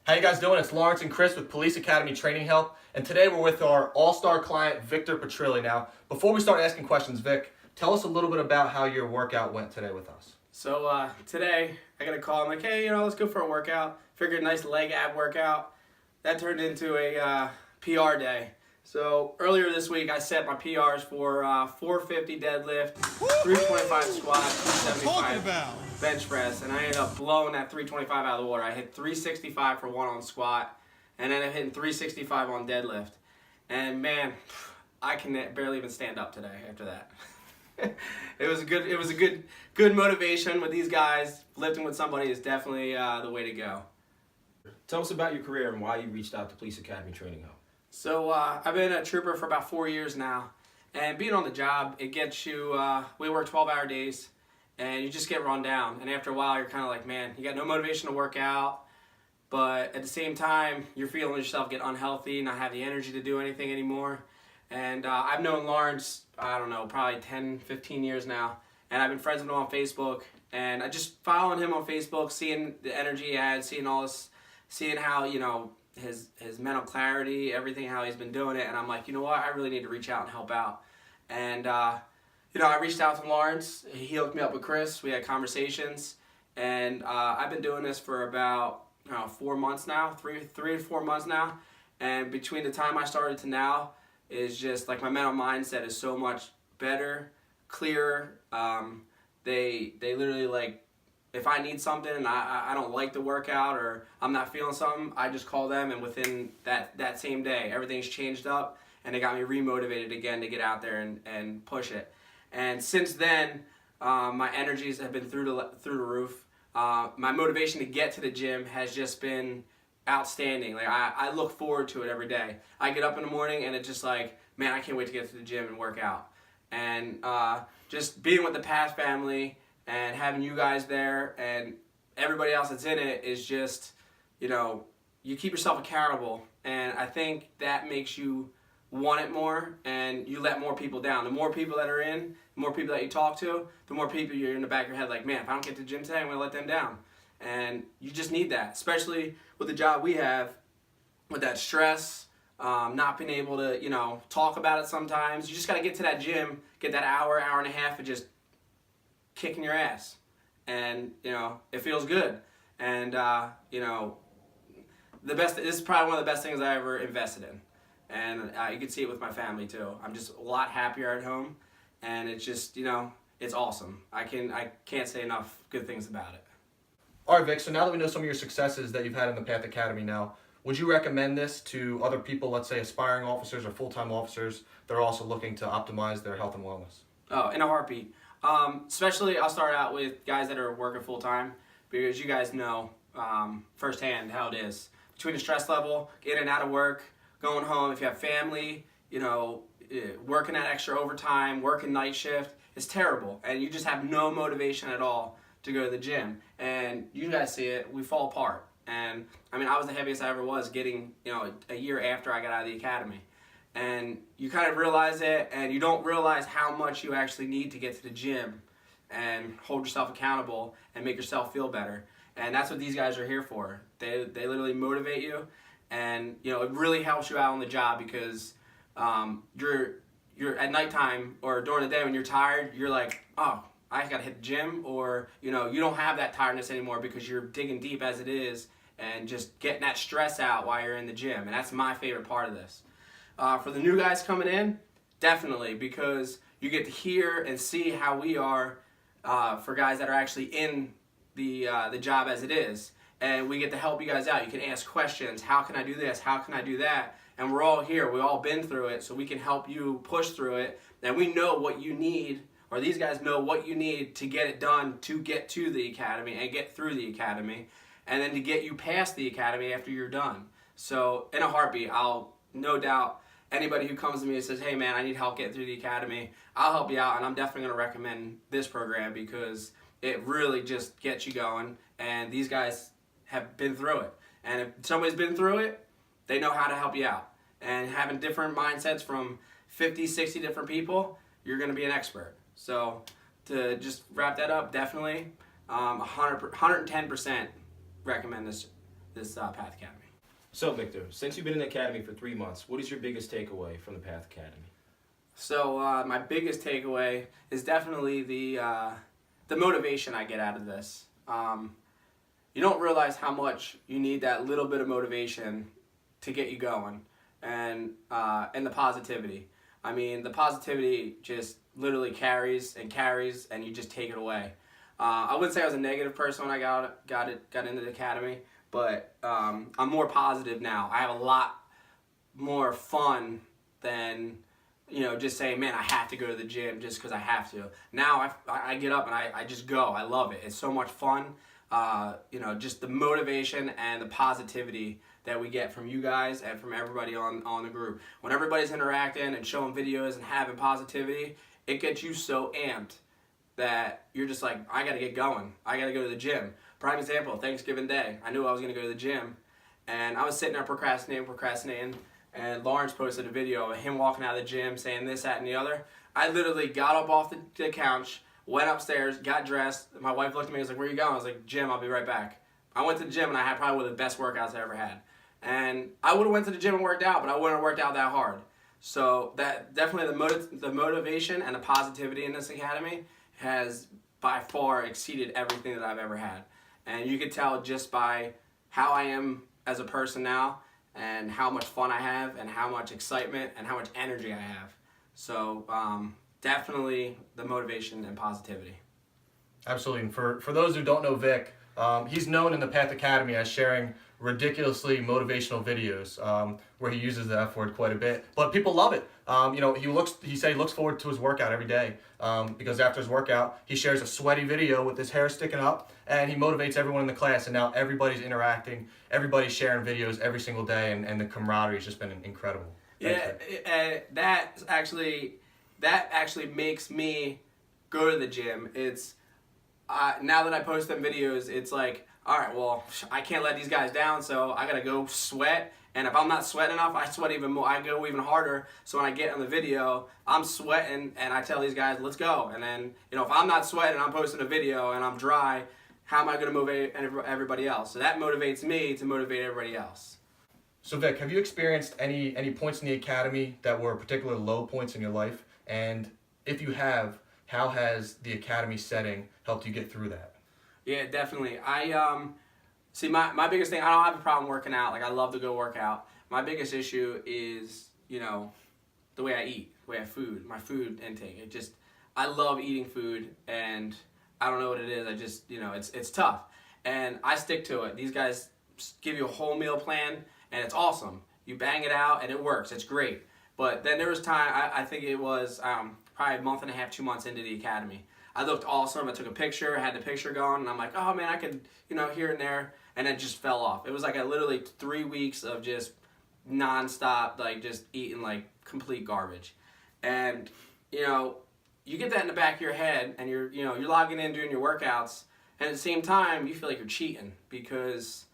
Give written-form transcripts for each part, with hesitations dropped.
How you guys doing? It's Lawrence and Chris with Police Academy Training Help, and today we're with our all-star client, Victor Petrilli. Now, before we start asking questions, Vic, tell us a little bit about how your workout went today with us. So today I got a call. I'm like, hey, let's go for a workout. Figured a nice leg ab workout. That turned into a PR day. So earlier this week I set my PRs for 450 deadlift, 325 squat, 275 bench press, and I ended up blowing that 325 out of the water. I hit 365 for one on squat, and then I hit 365 on deadlift. And man, I can barely even stand up today after that. It was a good motivation with these guys. Lifting with somebody is definitely the way to go. Tell us about your career and why you reached out to Police Academy Training Help. So I've been a trooper for about 4 years now, and being on the job, it gets you, we work 12-hour days, and you just get run down, and after a while, you're kind of like, man, you got no motivation to work out, but at the same time, you're feeling yourself get unhealthy, not have the energy to do anything anymore, and I've known Lawrence, I don't know, probably 10, 15 years now, and I've been friends with him on Facebook, and I just following him on Facebook, seeing the energy he had, seeing all this, seeing how, his mental clarity, everything, how he's been doing it, and I'm like, you know what, I really need to reach out and help out. And I reached out to Lawrence. He hooked me up with Chris. We had conversations, and I've been doing this for about 4 months now, three to 4 months now, and between the time I started to now is just like my mental mindset is so much better, clearer. They literally, like, if I need something and I don't like the workout or I'm not feeling something, I just call them, and within that same day, everything's changed up, and they got me remotivated again to get out there and push it. And since then, my energies have been through the roof. My motivation to get to the gym has just been outstanding. Like I look forward to it every day. I get up in the morning and it's just like, man, I can't wait to get to the gym and work out. And just being with the Pass family and having you guys there and everybody else that's in it is just, you keep yourself accountable. And I think that makes you want it more, and you let more people down. The more people that are in, the more people that you talk to, the more people you're in the back of your head like, man, if I don't get to the gym today, I'm going to let them down. And you just need that, especially with the job we have, with that stress, not being able to, talk about it sometimes. You just got to get to that gym, get that hour and a half of just kicking your ass, and it feels good. And this is probably one of the best things I ever invested in, and you can see it with my family too. I'm just a lot happier at home, and it's just it's awesome. I can't say enough good things about it. All right, Vic, so now that we know some of your successes that you've had in the Path Academy now, would you recommend this to other people, let's say aspiring officers or full-time officers that are also looking to optimize their health and wellness? Oh, in a heartbeat. Especially I'll start out with guys that are working full-time, because you guys know firsthand how it is. Between the stress level, in and out of work, going home, if you have family, working that extra overtime, working night shift, it's terrible. And you just have no motivation at all to go to the gym. And you guys see it, we fall apart. And I mean, I was the heaviest I ever was getting, a year after I got out of the academy. And you kind of realize it, and you don't realize how much you actually need to get to the gym and hold yourself accountable and make yourself feel better. And that's what these guys are here for. They literally motivate you, and it really helps you out on the job, because you're at nighttime or during the day when you're tired, you're like, oh, I gotta hit the gym, or you don't have that tiredness anymore because you're digging deep as it is and just getting that stress out while you're in the gym. And that's my favorite part of this. For the new guys coming in, definitely, because you get to hear and see how we are for guys that are actually in the job as it is. And we get to help you guys out. You can ask questions. How can I do this? How can I do that? And we're all here. We've all been through it, so we can help you push through it. And we know what you need, or these guys know what you need to get it done, to get to the academy and get through the academy, and then to get you past the academy after you're done. So in a heartbeat, I'll no doubt, anybody who comes to me and says, hey man, I need help getting through the academy, I'll help you out, and I'm definitely going to recommend this program, because it really just gets you going, and these guys have been through it. And if somebody's been through it, they know how to help you out. And having different mindsets from 50, 60 different people, you're going to be an expert. So to just wrap that up, definitely 110% recommend this Path Academy. So, Victor, since you've been in the academy for 3 months, what is your biggest takeaway from the Path Academy? So my biggest takeaway is definitely the motivation I get out of this. You don't realize how much you need that little bit of motivation to get you going, and the positivity. I mean, the positivity just literally carries, and you just take it away. I wouldn't say I was a negative person when I got into the academy, but I'm more positive now. I have a lot more fun than just saying, man, I have to go to the gym just because I have to. Now I get up and I just go. I love it. It's so much fun. Just the motivation and the positivity that we get from you guys and from everybody on the group. When everybody's interacting and showing videos and having positivity, it gets you so amped that you're just like, I got to get going. I got to go to the gym. Prime example, Thanksgiving Day. I knew I was going to go to the gym, and I was sitting there procrastinating, and Lawrence posted a video of him walking out of the gym saying this, that, and the other. I literally got up off the couch, went upstairs, got dressed. My wife looked at me and was like, where are you going? I was like, gym, I'll be right back. I went to the gym, and I had probably one of the best workouts I ever had. And I would have went to the gym and worked out, but I wouldn't have worked out that hard. So that definitely the motivation and the positivity in this academy has by far exceeded everything that I've ever had. And you could tell just by how I am as a person now, and how much fun I have, and how much excitement and how much energy I have. So definitely the motivation and positivity. Absolutely. And for those who don't know Vic, he's known in the Path Academy as sharing ridiculously motivational videos where he uses the F word quite a bit, but people love it. He said he looks forward to his workout every day because after his workout, he shares a sweaty video with his hair sticking up, and he motivates everyone in the class, and now everybody's interacting, everybody's sharing videos every single day, and the camaraderie has just been incredible. Thanks, Vic. That actually makes me go to the gym. It's now that I post them videos, it's like, all right, well, I can't let these guys down, so I gotta go sweat. And if I'm not sweating enough, I sweat even more. I go even harder. So when I get on the video, I'm sweating, and I tell these guys, let's go. And then, if I'm not sweating, I'm posting a video, and I'm dry, how am I gonna motivate everybody else? So that motivates me to motivate everybody else. So Vic, have you experienced any points in the academy that were particular low points in your life? And if you have, how has the academy setting helped you get through that? Yeah, definitely. See, my biggest thing, I don't have a problem working out. Like, I love to go work out. My biggest issue is, the way I eat, the way my food intake. I love eating food, and I don't know what it is. I just, it's tough. And I stick to it. These guys give you a whole meal plan, and it's awesome. You bang it out, and it works. It's great. But then there was time, I think it was probably a month and a half, 2 months into the academy. I looked awesome. I took a picture, had the picture going, and I'm like, oh man, I could, here and there, and it just fell off. It was like literally 3 weeks of just nonstop, like just eating like complete garbage. And, you get that in the back of your head, and you're logging in doing your workouts, and at the same time, you feel like you're cheating because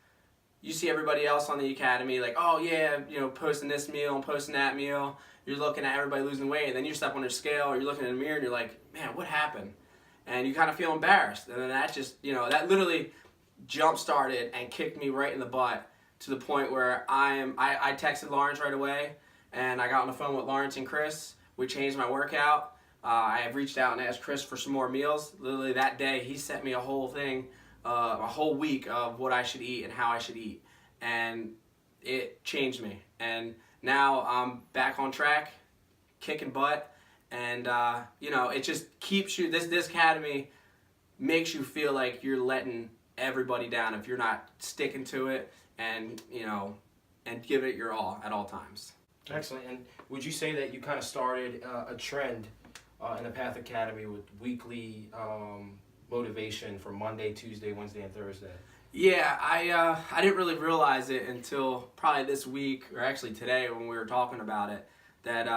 you see everybody else on the academy like, oh yeah, posting this meal and posting that meal. You're looking at everybody losing weight, and then you step on their scale, or you're looking in the mirror, and you're like, man, what happened? And you kind of feel embarrassed. And then that just, that literally jump-started and kicked me right in the butt to the point where I texted Lawrence right away, and I got on the phone with Lawrence and Chris. We changed my workout. I have reached out and asked Chris for some more meals. Literally that day, he sent me a whole thing, a whole week of what I should eat and how I should eat. And it changed me. And now I'm back on track, kicking butt. And, it just keeps you, this academy makes you feel like you're letting everybody down if you're not sticking to it and, and give it your all at all times. Excellent. And would you say that you kind of started a trend in the Path Academy with weekly motivation for Monday, Tuesday, Wednesday, and Thursday? Yeah, I didn't really realize it until probably this week, or actually today when we were talking about it, that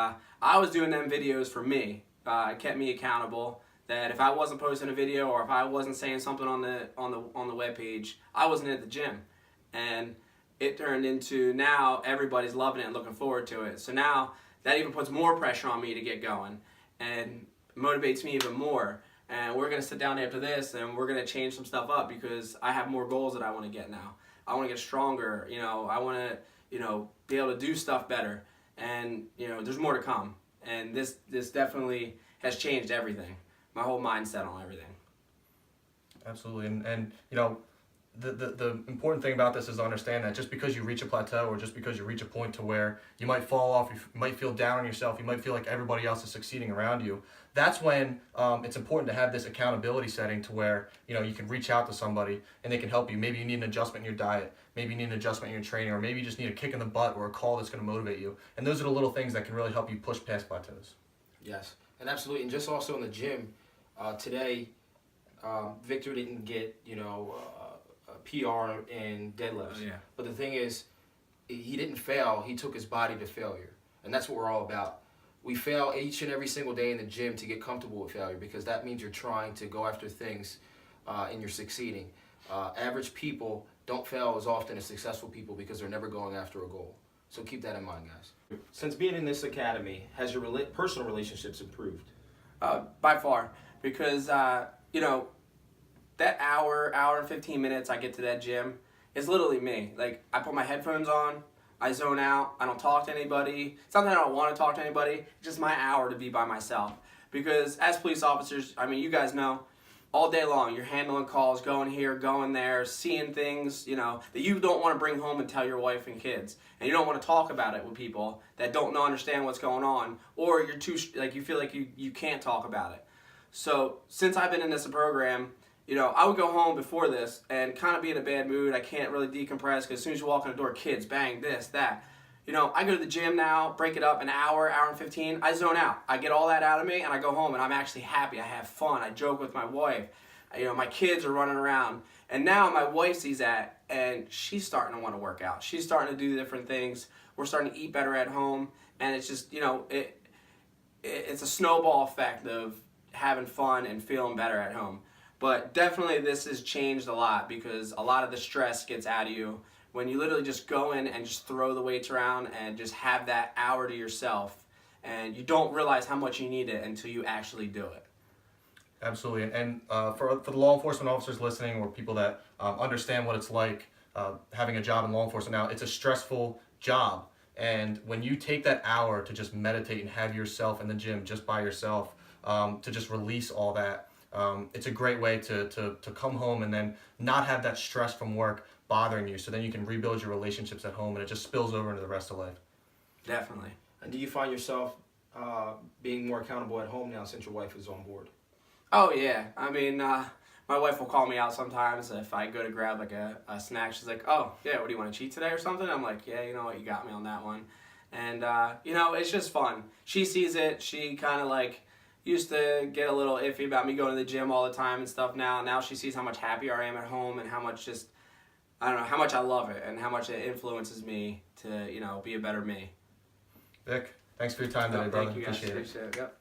I was doing them videos for me. It kept me accountable. That if I wasn't posting a video or if I wasn't saying something on the webpage, I wasn't at the gym. And it turned into now everybody's loving it and looking forward to it. So now that even puts more pressure on me to get going and motivates me even more. And we're going to sit down after this and we're going to change some stuff up because I have more goals that I want to get now. I want to get stronger. You know, I want to, you know, be able to do stuff better. And, you know, there's more to come. And this definitely has changed everything. My whole mindset on everything. Absolutely, and you know, the important thing about this is to understand that just because you reach a plateau or just because you reach a point to where you might fall off, you might feel down on yourself, you might feel like everybody else is succeeding around you, that's when it's important to have this accountability setting to where, you know, you can reach out to somebody and they can help you. Maybe you need an adjustment in your diet, maybe you need an adjustment in your training, or maybe you just need a kick in the butt or a call that's going to motivate you. And those are the little things that can really help you push past plateaus. Yes, and absolutely, and just also in the gym, today, Victor didn't get, you know, a PR in deadlifts. Oh, yeah. But the thing is, he didn't fail. He took his body to failure, and that's what we're all about. We fail each and every single day in the gym to get comfortable with failure, because that means you're trying to go after things and you're succeeding. Average people don't fail as often as successful people because they're never going after a goal. So keep that in mind, guys. Since being in this academy, has your personal relationships improved? By far, because you know, that hour and 15 minutes I get to that gym is literally me. Like, I put my headphones on, I zone out, I don't talk to anybody. It's not that I don't want to talk to anybody, it's just my hour to be by myself. Because as police officers, I mean, you guys know, all day long you're handling calls, going here, going there, seeing things, you know, that you don't want to bring home and tell your wife and kids. And you don't want to talk about it with people that don't understand what's going on, or you're too, like, you feel like you can't talk about it. So since I've been in this program, you know, I would go home before this and kind of be in a bad mood. I can't really decompress because as soon as you walk in the door, kids, bang, this, that. You know, I go to the gym now, break it up an hour and 15. I zone out. I get all that out of me and I go home and I'm actually happy. I have fun. I joke with my wife. You know, my kids are running around. And now my wife sees that and she's starting to want to work out. She's starting to do different things. We're starting to eat better at home. And it's just, you know, it's a snowball effect of having fun and feeling better at home. But definitely this has changed a lot because a lot of the stress gets out of you when you literally just go in and just throw the weights around and just have that hour to yourself, and you don't realize how much you need it until you actually do it. Absolutely, and for the law enforcement officers listening, or people that understand what it's like having a job in law enforcement now, it's a stressful job. And when you take that hour to just meditate and have yourself in the gym just by yourself, to just release all that, it's a great way to come home and then not have that stress from work bothering you, so then you can rebuild your relationships at home and it just spills over into the rest of life. Definitely. And do you find yourself being more accountable at home now since your wife is on board? Oh yeah, I mean, my wife will call me out sometimes if I go to grab like a snack. She's like, oh yeah, what do you want to cheat today or something? I'm like, yeah, you know what, you got me on that one. And you know, it's just fun. She sees it. She kind of like used to get a little iffy about me going to the gym all the time and stuff. Now she sees how much happier I am at home and how much just, I don't know, how much I love it and how much it influences me to, you know, be a better me. Vic, thanks for your time today, brother. Thank you guys. Appreciate it. Appreciate it. Yep.